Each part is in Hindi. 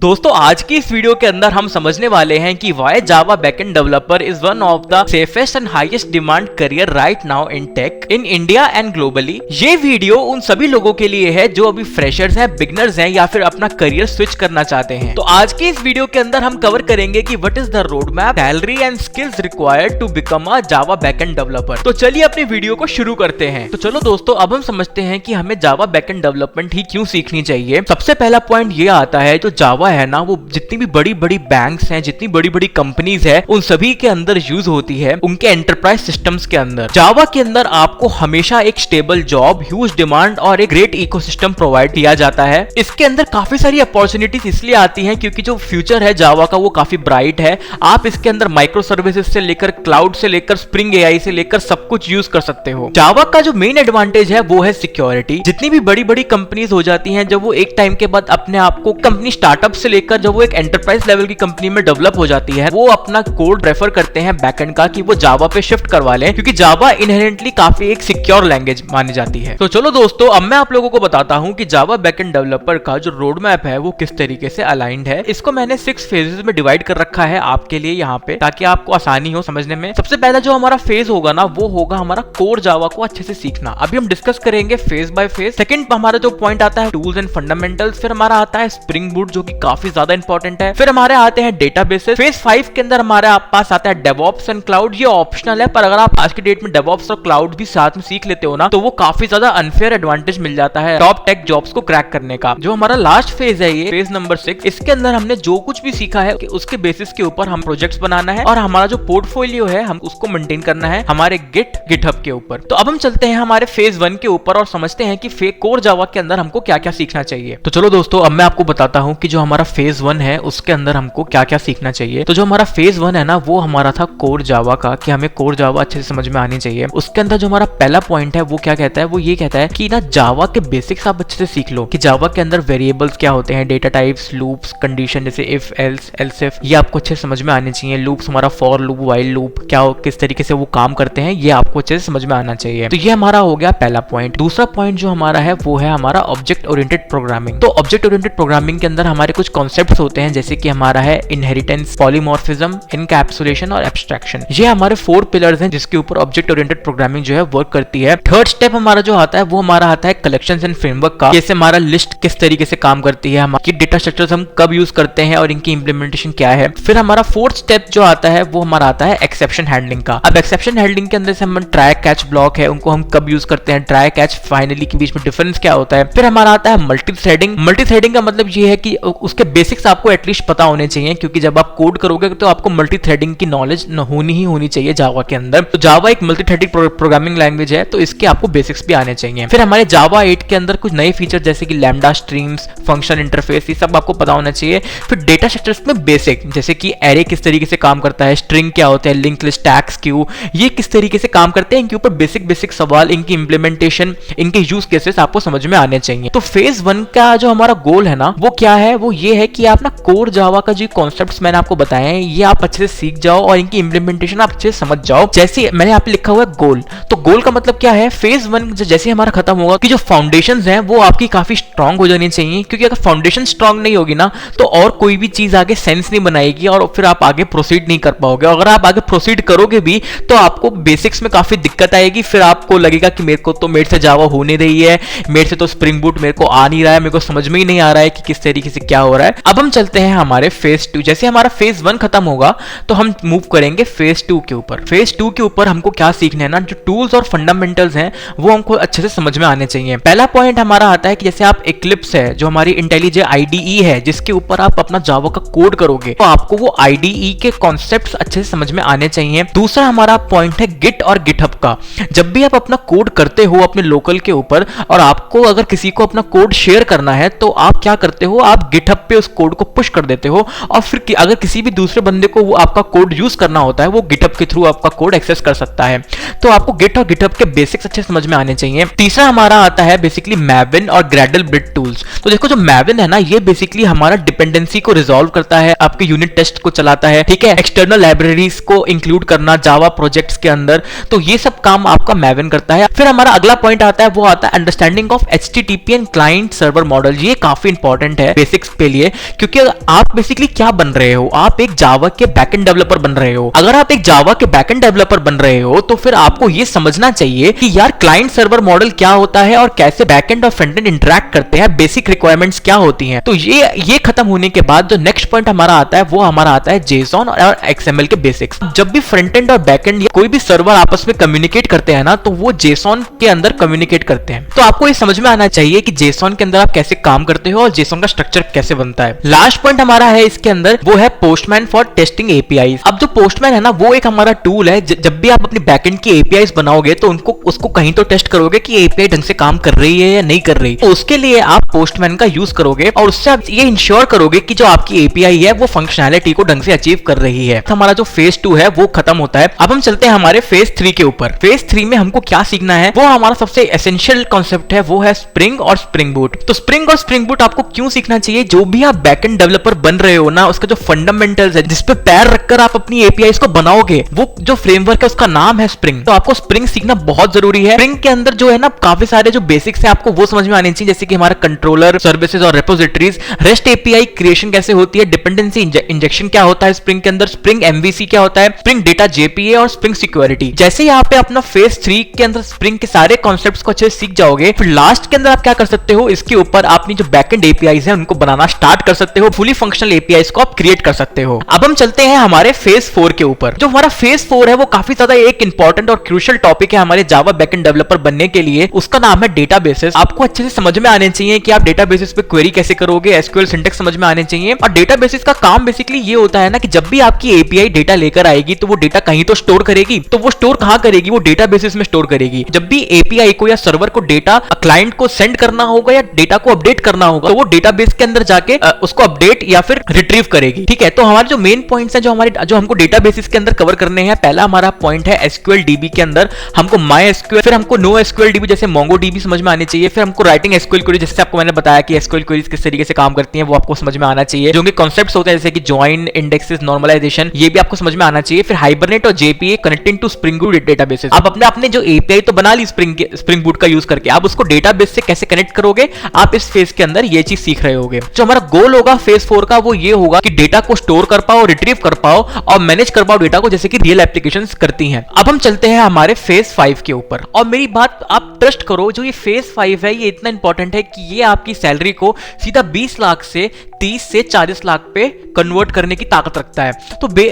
दोस्तों आज की इस वीडियो के अंदर हम समझने वाले हैं कि why Java backend developer is one of the safest and highest demand career right now in tech in India and globally. ये वीडियो उन सभी लोगों के लिए है जो अभी फ्रेशर्स हैं, बिगनर्स हैं या फिर अपना करियर स्विच करना चाहते हैं। तो आज की इस वीडियो के अंदर हम कवर करेंगे कि what is the road map, salary and skills required to become a Java backend developer. तो चलिए अपनी वीडियो को शुरू करते हैं। तो चलो दोस्तों अब हम समझते हैं कि हमें जावा बैकएंड डेवलपमेंट ही क्यों सीखनी चाहिए। सबसे पहला पॉइंट ये आता है जो जावा है ना, वो जितनी भी बड़ी बड़ी बैंक्स हैं, जितनी बड़ी बड़ी कंपनीज है, उन सभी के अंदर यूज होती है, उनके एंटरप्राइज सिस्टम्स के अंदर। जावा के अंदर आपको हमेशा एक स्टेबल जॉब, ह्यूज डिमांड और एक ग्रेट इकोसिस्टम प्रोवाइड किया जाता है। इसके अंदर काफी सारी अपॉर्चुनिटीज इसलिए आती हैं क्योंकि जो फ्यूचर है जावा का वो काफी ब्राइट है। आप इसके अंदर माइक्रो सर्विसेज से लेकर क्लाउड से लेकर स्प्रिंग एआई से लेकर सब कुछ यूज कर सकते हो। जावा का जो मेन एडवांटेज है वो है सिक्योरिटी। जितनी भी बड़ी बड़ी कंपनीज हो जाती हैं, जब वो एक टाइम के बाद अपने आप को कंपनी स्टार्टअप से लेकर जब वो एक एंटरप्राइज लेवल की कंपनी में डेवलप हो जाती है, वो अपना कोड प्रेफर करते हैं बैकएंड का कि वो जावा पे शिफ्ट करवा लें, क्योंकि जावा इनहेरेंटली काफी एक सिक्योर लैंग्वेज मानी जाती है। तो चलो दोस्तों अब मैं आप लोगों को बताता हूं कि जावा बैकएंड डेवलपर का जो रोड मैप है वो किस तरीके से अलाइंड है। इसको मैंने 6 फेजेस में डिवाइड कर रखा है आपके लिए यहाँ पे, ताकि आपको आसानी हो समझने में। सबसे पहला जो हमारा फेज होगा ना, वो होगा हमारा कोर जावा को अच्छे से सीखना। अभी हम डिस्कस करेंगे फेज बाय फेज। सेकंड हमारा जो पॉइंट आता है टूल्स एंड फंडामेंटल्स, फिर हमारा आता है स्प्रिंग बूट जो कि काफी ज्यादा इंपॉर्टेंट है, फिर हमारे आते हैं डेटाबेसेस। फेज 5 के अंदर हमारे पास आता है डेवऑप्स एंड क्लाउड। ये ऑप्शनल है, पर अगर आप आज की डेट में डेवऑप्स और क्लाउड भी साथ में सीख लेते हो ना, तो वो काफी ज्यादा अनफेयर एडवांटेज मिल जाता है टॉप टेक जॉब्स को क्रैक करने का। जो हमारा लास्ट फेज है, ये फेज नंबर 6, इसके अंदर हमने जो कुछ भी सीखा है उसके बेसिस के ऊपर हम प्रोजेक्ट्स बनाना है और हमारा जो पोर्टफोलियो है हम उसको मेंटेन करना है हमारे गिटहब के ऊपर। तो अब हम चलते हैं हमारे फेज 1 के ऊपर और समझते हैं कि कोर जावा के अंदर हमको क्या क्या सीखना चाहिए। तो चलो दोस्तों अब मैं आपको बताता हूँ कि जो हमारा फेज 1 है उसके अंदर हमको क्या क्या सीखना चाहिए। तो जो हमारा फेज 1 है ना, वो हमारा था कोर जावा का, कि हमें कोर जावा अच्छे से समझ में आनी चाहिए। उसके अंदर जो हमारा पहला पॉइंट है वो क्या कहता है, वो ये कहता है कि ना जावा के बेसिक्स आप अच्छे से सीख लो, कि जावा के अंदर वेरिएबल्स क्या होते हैं, डेटा टाइप्स, लूप्स, कंडीशन जैसे इफ एल्स एल्स इफ, ये आपको अच्छे से समझ में आने चाहिए। लूप्स हमारा फॉर लूप, व्हाइल लूप, क्या किस तरीके से वो काम करते हैं, ये आपको अच्छे से समझ में आना चाहिए। तो ये हमारा हो गया पहला पॉइंट। दूसरा पॉइंट जो हमारा है वो है हमारा ऑब्जेक्ट ओरिएंटेड प्रोग्रामिंग। तो ऑब्जेक्ट ओरिएंटेड प्रोग्रामिंग के अंदर हमारे कुछ कॉन्सेप्ट्स होते हैं, जैसे कि हमारा है इनहेरिटेंस, पॉलीमॉर्फिज्म, इनकैप्सुलेशन और एब्स्ट्रैक्शन। ये हमारे 4 पिलर्स हैं जिसके ऊपर ऑब्जेक्ट ओरिएंटेड प्रोग्रामिंग जो है वर्क करती है। थर्ड स्टेप हमारा जो आता है वो हमारा आता है कलेक्शंस एंड फ्रेमवर्क का, जैसे हमारा लिस्ट किस तरीके से काम करती है, हमारी डेटा स्ट्रक्चर्स हम कब यूज करते हैं और इनकी इंप्लीमेंटेशन क्या है। फिर हमारा फोर्थ स्टेप जो आता है वो हमारा आता है एक्सेप्शन हैंडलिंग का। अब एक्सेप्शन हैंडलिंग के अंदर से हम ट्राई कैच ब्लॉक है, उनको हम कब यूज करते हैं, ट्राई कैच फाइनली के बीच में डिफरेंस क्या होता है। फिर हमारा आता है मल्टी थ्रेडिंग। मल्टी थ्रेडिंग का मतलब ये है कि उसके बेसिक्स आपको एटलीस्ट पता होने चाहिए, क्योंकि जब आप कोड करोगे तो आपको मल्टी थ्रेडिंग की नॉलेज होनी चाहिए जावा के अंदर। तो जावा एक मल्टी थ्रेडिंग प्रोग्रामिंग लैंग्वेज है, तो इसके आपको बेसिक्स भी आने चाहिए। फिर हमारे जावा 8 के अंदर कुछ नए फीचर जैसे कि लैम्डा, स्ट्रीम्स, फंक्शन इंटरफेस, ये सब आपको पता होना चाहिए। फिर डेटा स्ट्रक्चर्स में बेसिक, जैसे कि एरे किस तरीके से काम करता है, स्ट्रिंग क्या होता है, लिंक लिस्ट, टैग्स, क्यू, ये किस तरीके से काम करते हैं, इनके ऊपर बेसिक सवाल, इनकी इंप्लीमेंटेशन, इनके यूज केसेस आपको समझ में आने चाहिए। तो फेज 1 का जो हमारा गोल है ना, वो क्या है, वो ये है कि आप ना कोर जावा का जो कॉन्सेप्ट्स मैंने आपको बताए हैं ये आप अच्छे से सीख जाओ और इनकी इंप्लीमेंटेशन आप अच्छे से समझ जाओ। जैसे मैंने यहाँ पे लिखा हुआ है गोल, तो गोल का मतलब क्या है, फेज 1 जैसे हमारा खत्म होगा कि जो फाउंडेशंस हैं वो आपकी काफी स्ट्रांग हो जानी चाहिए, क्योंकि अगर फाउंडेशन स्ट्रांग नहीं होगी ना तो और कोई भी चीज आगे सेंस नहीं बनाएगी और फिर आप आगे प्रोसीड नहीं कर पाओगे। अगर आप आगे प्रोसीड करोगे भी तो आपको बेसिक्स में काफी दिक्कत आएगी, फिर आपको लगेगा कि मेरे से जावा हो नहीं रही है, मेरे से तो स्प्रिंग बूट मेरे को आ नहीं रहा है, मेरे को समझ में ही नहीं आ रहा है कि किस तरीके से क्या हो रहा है। अब हम चलते हैं हमारे फेज 2। जैसे हमारा फेज 1 खत्म होगा तो हम मूव करेंगे फेज 2 के ऊपर। फेज 2 के ऊपर हमको क्या सीखना है ना, जो टूल्स और फंडामेंटल्स हैं वो हमको अच्छे से समझ में आने चाहिए। पहला पॉइंट हमारा आता है कि जैसे आप इक्लिप्स है, जो हमारी इंटेलिजे IDE है, जिसके ऊपर आप अपना जावा का कोड करोगे, तो आपको वो IDE के कॉन्सेप्ट्स अच्छे से समझ में आने चाहिए। दूसरा हमारा पॉइंट है गिट और गिटहब का। जब भी आप अपना कोड करते हो अपने लोकल के ऊपर और आपको अगर किसी को अपना कोड शेयर करना है, तो आप क्या करते हो, आप गिटहब पे उस कोड को पुश कर देते हो और फिर अगर किसी भी दूसरे बंदे को वो आपका कोड यूज करना होता है, वो गिटहब के थ्रू आपका कोड एक्सेस कर सकता है। तो आपको गिट और गिटहब के बेसिक्स अच्छे समझ में आने चाहिए। तीसरा हमारा आता है बेसिकली मैविन और ग्रेडल बिट टूल्स। तो देखो जो मैविन है ना, ये बेसिकली हमारा डिपेंडेंसी को रिजॉल्व करता है, आपके यूनिट टेस्ट को चलाता है, ठीक है, एक्सटर्नल लाइब्रेरीज को इंक्लूड करना जावा प्रोजेक्ट्स के अंदर, तो ये सब काम आपका मैविन करता है। फिर हमारा अगला पॉइंट आता है, वो आता है understanding of HTTP and client server model. ये काफी इंपॉर्टेंट है बेसिक्स पे लिए, क्योंकि आप बेसिकली क्या बन रहे हो, आप एक जावा के बैकएंड डेवलपर बन रहे हो। अगर आप एक जावा के बैकएंड डेवलपर बन रहे हो तो फिर आपको ये समझना चाहिए कि यार क्लाइंट सर्वर मॉडल क्या होता है और कैसे बैकएंड और फ्रंट एंड इंटरेक्ट करते हैं, बेसिक रिक्वायरमेंट्स क्या होती हैं। तो ये खत्म होने के बाद जो नेक्स्ट पॉइंट हमारा आता है वो हमारा आता है जेसॉन और एक्सएमएल के बेसिक्स। जब भी फ्रंट एंड और बैकएंड या कोई भी सर्वर आपस में कम्युनिकेट करते हैं ना, तो वो जेसॉन के अंदर कम्युनिकेट करते हैं। तो आपको ये समझ में आना चाहिए कि जेसॉन के अंदर आप कैसे काम करते हो और जेसॉन का स्ट्रक्चर कैसे बनता है। लास्ट पॉइंट हमारा है इसके अंदर, वो है पोस्टमैन फॉर टेस्टिंग एपीआई। अब जो पोस्टमैन है ना, वो एक हमारा टूल है। जब भी आप अपनी बैकएंड की एपीआई बनाओगे तो उसको कहीं तो टेस्ट करोगे कि एपीआई ढंग से काम कर रही है या नहीं कर रही, तो उसके लिए आप पोस्टमैन का यूज करोगे और उससे आप ये इंश्योर करोगे कि जो आपकी एपीआई है वो फंक्शनैलिटी को ढंग से अचीव कर रही है। तो हमारा जो फेज 2 है वो खत्म होता है। अब हम चलते हैं हमारे फेज 3 के ऊपर। फेज 3 में हमको क्या सीखना है, वो हमारा सबसे एसेंशियल कॉन्सेप्ट है, वो है स्प्रिंग और स्प्रिंग बूट। तो स्प्रिंग और स्प्रिंग बूट आपको क्यों सीखना चाहिए? जो भी आप बैकएंड डेवलपर बन रहे हो ना, उसका जो फंडामेंटल्स है, जिसपे पैर रखकर आप अपनी एपीआई को बनाओगे, वो जो फ्रेमवर्क है उसका नाम है स्प्रिंग। तो आपको स्प्रिंग सीखना बहुत जरूरी है। स्प्रिंग के अंदर जो है ना, काफी सारे जो बेसिक्स है आपको वो समझ में आने चाहिए, जैसे कि हमारा कंट्रोलर, सर्विसेज और रिपोजिटरीज, रेस्ट एपीआई क्रिएशन कैसे होती है, डिपेंडेंसी इंजेक्शन क्या होता है स्प्रिंग के अंदर, स्प्रिंग एमवीसी क्या होता है, स्प्रिंग डेटा जेपीए और स्प्रिंग सिक्योरिटी। जैसे यहाँ पे अपना फेज 3 के अंदर स्प्रिंग के सारे कॉन्सेप्ट्स को अच्छे से सीख जाओगे, फिर लास्ट के अंदर आप क्या कर सकते हो, इसके ऊपर अपनी जो बैकएंड एपीआईज है उनको बनाना स्टार्ट कर सकते हो, फुली फंक्शनल एपीआईज को आप क्रिएट कर सकते हो। अब हम चलते हैं हमारे फेज 4 के ऊपर। जो हमारा फेज 4 है वो काफी ज्यादा एक इंपॉर्टेंट और क्रूशियल टॉपिक है हमारे जावा बैकएंड डेवलपर बनने के लिए। उसका नाम है डेटाबेसेस। आपको अच्छे से समझ में आने चाहिए कि आप डेटाबेसेस पे क्वेरी कैसे करोगे, एसक्यूएल सिंटैक्स समझ में आने चाहिए। और डेटाबेसेस का काम बेसिकली ये होता है ना कि जब भी आपकी एपीआई डेटा लेकर आएगी तो वो डेटा कहीं तो स्टोर करेगी। तो वो स्टोर कहां करेगी? वो डेटाबेसेस में स्टोर करेगी। जब भी एपीआई को या सर्वर को डेटा क्लाइंट को सेंड करना होगा या डेटा को अपडेट करना होगा, तो वो डेटाबेस के अंदर जाके उसको अपडेट या फिर रिट्रीव करेगी। ठीक है, तो हमारे जो मेन पॉइंट्स हैं जो हमको डेटाबेसेस के अंदर कवर करने हैं, पहला हमारा पॉइंट है एसक्यूएल डीबी के अंदर हमको माई एसक्यूएल, फिर हमको नो एसक्यूएल डीबी जैसे मोंगो डीबी समझ में आनी चाहिए, फिर हमको राइटिंग एसक्यूएल क्वेरी, जैसे आपको मैंने बताया कि एसक्यूएल क्वेरीज किस तरीके से काम करती हैं वो आपको समझ में आना चाहिए। जो कि कॉन्सेप्ट्स होते हैं जैसे कि जॉइन, इंडेक्सेस, नॉर्मलाइजेशन, ये भी आपको समझ में आना चाहिए। फिर हाइबरनेट और JPA connecting to Spring Boot databases. आप अपने जो एपीआई तो बना ली स्प्रिंग बूट का यूज करके, आप उसको डेटाबेस से कैसे कनेक्ट करोगे, आप इस फेज के अंदर ये चीज सीख रहे होगे। जो हमारा गोल होगा फेज 4 का वो ये होगा कि डेटा को स्टोर कर पाओ, रिट्रीव कर पाओ और मैनेज कर पाओ डेटा को, जैसे कि रियल एप्लीकेशंस करती हैं। अब हम चलते हैं हमारे फेज 5 के ऊपर। और मेरी बात आप ट्रस्ट करो, जो ये फेज 5 है ये इतना इंपॉर्टेंट है कि ये आपकी सैलरी को सीधा 20 लाख से 30 से 40 लाख पे कन्वर्ट करने की ताकत रखता है।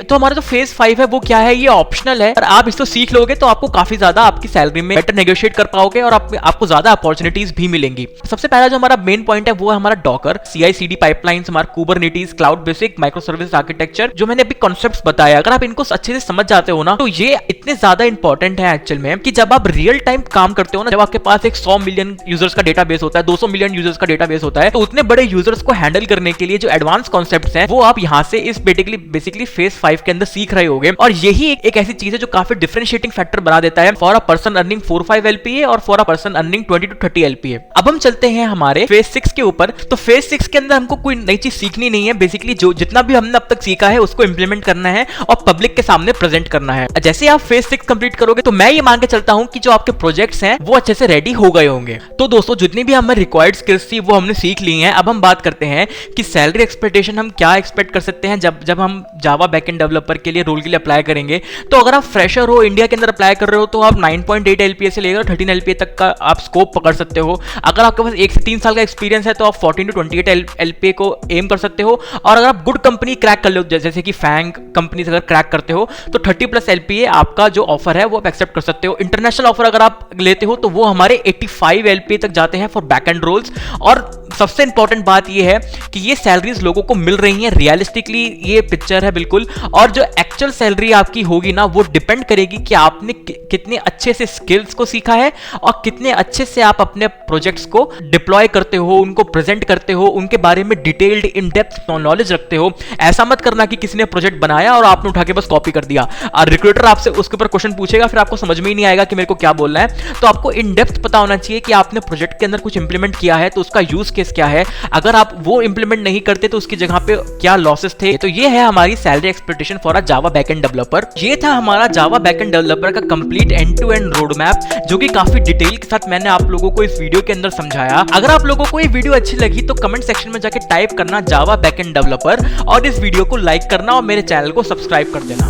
तो हमारा जो फेज 5 है वो क्या है, ये ऑप्शनल है। और आप इसको सीख लोगे तो आपको काफी ज्यादा आपकी सैलरी में बेटर नेगोशिएट कर पाओगे और आपको ज्यादा अपॉर्चुनिटीज भी मिलेंगी। सबसे पहला जो हमारा मेन पॉइंट है वो है हमारा डॉकर, CI/CD पाइपलाइंस, हमारा Kubernetes, cloud basic, micro service architecture, जो मैंने अभी कॉन्सेप्ट्स बताया, अगर आप इनको अच्छे से समझ जाते हो ना, तो ये इतने ज्यादा इंपॉर्टेंट है एक्चुअल में कि जब आप रियल टाइम काम करते हो ना, जब आपके पास एक 100 मिलियन यूजर्स का डेटाबेस होता है, 200 मिलियन यूजर्स का डेटाबेस होता है, तो उतने बड़े यूजर्स को हैंडल करने के लिए जो एडवांस कॉन्सेप्ट्स हैं वो आप यहां से इस बेसिकली फेज 5 के अंदर सीख रहे होगे। और यही एक ऐसी चीज है जो काफी डिफरेंशिएटिंग फैक्टर बना देता है for a person earning 4-5 LPA और for a person earning 20 to 30 LPA। अब हम चलते हैं हमारे फेज 6 के ऊपर। तो फेज 6 के अंदर हमको कोई नई चीज सीखनी नहीं है, बेसिकली जो जितना भी हमने अब तक सीखा है उसको इंप्लीमेंट करना है और पब्लिक के सामने प्रेजेंट करना है। जैसे आप फेज 6 कंप्लीट करोगे तो मैं ये मान के चलता हूं कि जो आपके प्रोजेक्ट्स हैं वो अच्छे से रेडी हो गए होंगे। तो दोस्तों जितनी भी हमें रिक्वायर्ड स्किल्स थी वो हमने सीख ली हैं। अब हम बात करते हैं कि सैलरी एक्सपेक्टेशन हम क्या एक्सपेक्ट कर सकते हैं जब हम जावा बैकएंड डेवलपर के लिए रोल के लिए अप्लाई करेंगे। तो अगर आप फ्रेशर हो, इंडिया के अंदर अप्लाई कर रहे हो, तो आप 9.8 LPA से लेकर 13 LPA तक का आप स्कोप पकड़ सकते हो। अगर आपके पास 1 से 3 साल का एक्सपीरियंस है तो आप 14 to 28 LPA को एम कर सकते हो। और अगर आप गुड कंपनी क्रैक कर लो, जैसे कि फैंग कंपनी अगर क्रैक करते हो, तो 30+ LPA आपका जो ऑफर है वो आप एक्सेप्ट कर सकते हो। इंटरनेशनल ऑफर अगर आप लेते हो तो वो हमारे 85 LPA तक जाते हैं फॉर बैक एंड रोल्स। और सबसे इंपॉर्टेंट बात ये है कि ये सैलरीज लोगों को मिल रही हैं, रियलिस्टिकली ये पिक्चर है बिल्कुल। और जो एक्चुअल सैलरी आपकी होगी ना, वो डिपेंड करेगी कि आपने कितने अच्छे से स्किल्स को सीखा है और कितने अच्छे से आप अपने प्रोजेक्ट्स को डिप्लॉय करते हो, उनको प्रेजेंट करते हो, उनके बारे में डिटेल्ड इन डेप्थ नॉलेज रखते हो। ऐसा मत करना कि किसी ने प्रोजेक्ट बनाया और आपने उठा के बस कॉपी कर दिया और रिक्रूटर आपसे उसके ऊपर क्वेश्चन पूछेगा, फिर आपको समझ में ही नहीं आएगा कि मेरे को क्या बोलना है। तो आपको इन डेप्थ पता होना चाहिए कि आपने प्रोजेक्ट के अंदर कुछ इंप्लीमेंट किया है तो उसका यूज केस क्या है। अगर आप वो इंप्लीमेंट नहीं करते तो उसकी जगह पे क्या लॉसेस थे। तो ये है हमारी salary expectation for a Java backend developer. ये था हमारा जावा बैकएंड डेवलपर का complete end to end road map, जो कि काफी डिटेल के साथ मैंने आप लोगों को इस वीडियो के अंदर समझाया। अगर आप लोगों को ये वीडियो अच्छी लगी तो कमेंट सेक्शन में जाके टाइप करना जावा बैकएंड डेवलपर और इस वीडियो को लाइक करना और मेरे चैनल को सब्सक्राइब कर देना।